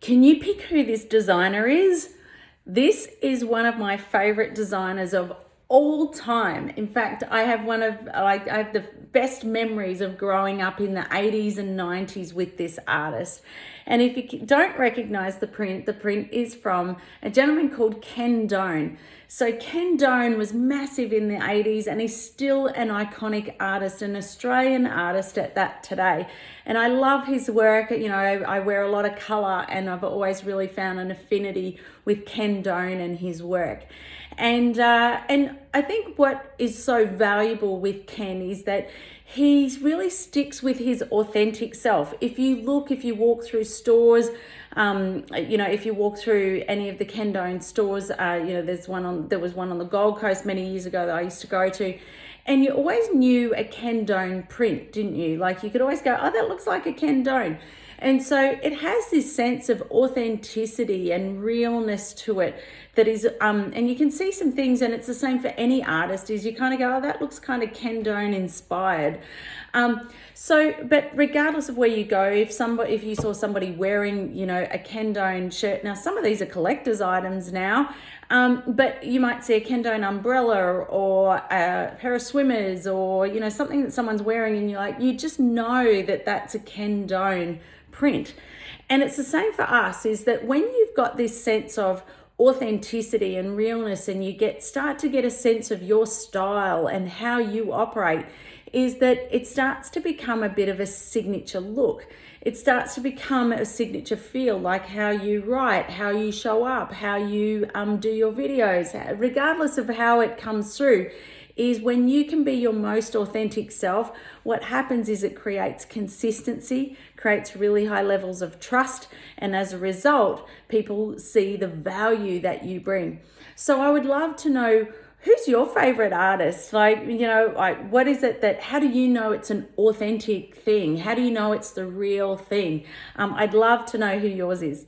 Can you pick who this designer is? This is one of my favorite designers of all time. In fact, I have I have the best memories of growing up in the 80s and 90s with this artist. And if you don't recognize the print is from a gentleman called Ken Doan. So Ken Doan was massive in the 80s and he's still an iconic artist, an Australian artist at that today. And I love his work. You know, I wear a lot of color and I've always really found an affinity with Ken Doan and his work. And I think what is so valuable with Ken is that he really sticks with his authentic self. If you walk through stores, if you walk through any of the Ken Doan stores, there was one on the Gold Coast many years ago that I used to go to, and you always knew a Ken Doan print, didn't you? Like you could always go, oh, that looks like a Ken Doan. And so it has this sense of authenticity and realness to it that is, and you can see some things, and it's the same for any artist, is you kind of go, oh, that looks kind of Ken Doan inspired. But regardless of where you go, if you saw somebody wearing, a Ken Doan shirt, now some of these are collector's items now, but you might see a Ken Doan umbrella or a pair of swimmers or, something that someone's wearing and you just know that that's a Ken Doan print. And it's the same for us, is that when you've got this sense of authenticity and realness and you start to get a sense of your style and how you operate, is that it starts to become a bit of a signature look. It starts to become a signature feel, like how you write, how you show up, how you do your videos, regardless of how it comes through. Is when you can be your most authentic self, what happens is it creates consistency, creates really high levels of trust, and as a result, people see the value that you bring. So I would love to know, who's your favorite artist? What is it how do you know it's an authentic thing? How do you know it's the real thing? I'd love to know who yours is.